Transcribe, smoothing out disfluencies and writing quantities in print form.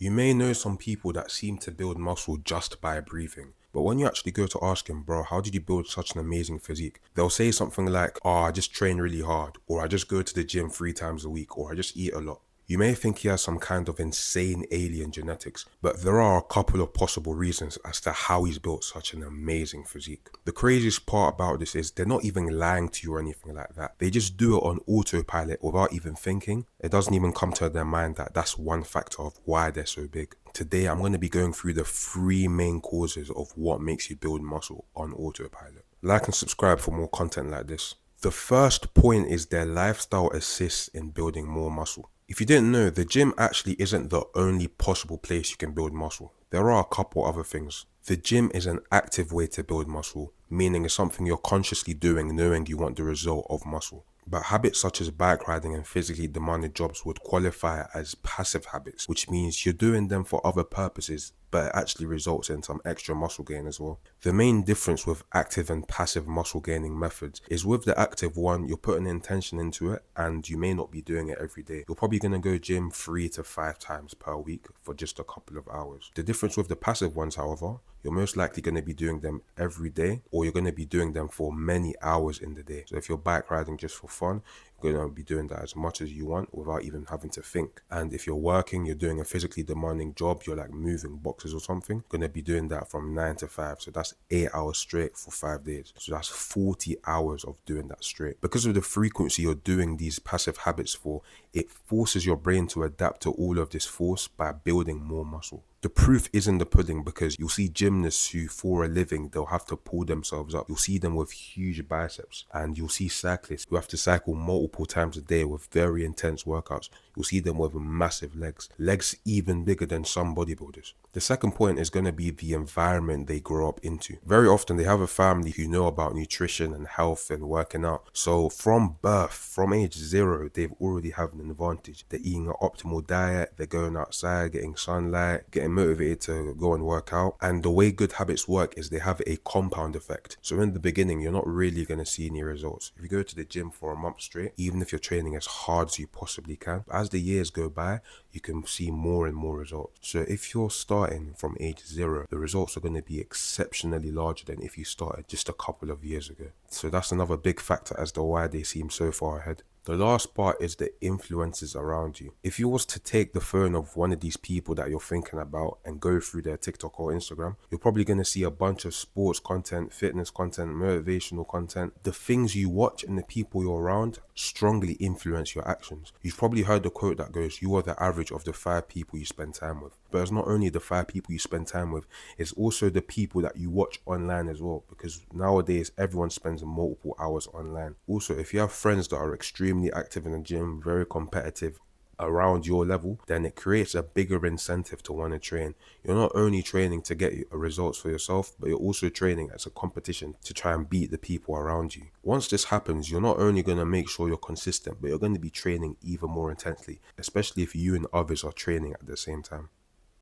You may know some people that seem to build muscle just by breathing. But when you actually go to ask him, bro, how did you build such an amazing physique? They'll say something like, oh, I just train really hard, or I just go to the gym 3 times a week, or I just eat a lot. You may think he has some kind of insane alien genetics, but there are a couple of possible reasons as to how he's built such an amazing physique. The craziest part about this is they're not even lying to you or anything like that. They just do it on autopilot without even thinking. It doesn't even come to their mind that that's one factor of why they're so big. Today, I'm going to be going through the 3 main causes of what makes you build muscle on autopilot. Like and subscribe for more content like this. The first point is their lifestyle assists in building more muscle. If you didn't know, the gym actually isn't the only possible place you can build muscle. There are a couple other things. The gym is an active way to build muscle, meaning it's something you're consciously doing knowing you want the result of muscle. But habits such as bike riding and physically demanding jobs would qualify as passive habits, which means you're doing them for other purposes, but it actually results in some extra muscle gain as well. The main difference with active and passive muscle gaining methods is with the active one, you're putting intention into it and you may not be doing it every day. You're probably going to go gym 3 to 5 times per week for just a couple of hours. The difference with the passive ones, however, you're most likely going to be doing them every day, or you're going to be doing them for many hours in the day. So if you're bike riding just for fun, you're going to be doing that as much as you want without even having to think. And if you're working, you're doing a physically demanding job, you're like moving boxes or something, you're going to be doing that from 9 to 5. So that's 8 hours straight for 5 days. So that's 40 hours of doing that straight. Because of the frequency you're doing these passive habits for, it forces your brain to adapt to all of this force by building more muscle. The proof is in the pudding, because you'll see gymnasts who for a living, they'll have to pull themselves up. You'll see them with huge biceps, and you'll see cyclists who have to cycle multiple times a day with very intense workouts. You'll see them with massive legs even bigger than some bodybuilders. The second point is going to be the environment they grow up into. Very often they have a family who know about nutrition and health and working out. So from birth, from age 0, they've already have an advantage. They're eating an optimal diet, they're going outside, getting sunlight, getting motivated to go and work out. And the way good habits work is they have a compound effect. So in the beginning, you're not really going to see any results. If you go to the gym for a month straight, even if you're training as hard as you possibly can, as the years go by, you can see more and more results. So if you're starting from age 0, the results are going to be exceptionally larger than if you started just a couple of years ago. So that's another big factor as to why they seem so far ahead. The last part is the influences around you. If you was to take the phone of one of these people that you're thinking about and go through their TikTok or Instagram, you're probably going to see a bunch of sports content, fitness content, motivational content. The things you watch and the people you're around strongly influence your actions. You've probably heard the quote that goes, you are the average of the 5 people you spend time with. But it's not only the 5 people you spend time with, it's also the people that you watch online as well, because nowadays everyone spends multiple hours online. Also, if you have friends that are extremely active in the gym, very competitive, around your level, then it creates a bigger incentive to want to train. You're not only training to get results for yourself, but you're also training as a competition to try and beat the people around you. Once this happens, you're not only going to make sure you're consistent, but you're going to be training even more intensely, especially if you and others are training at the same time.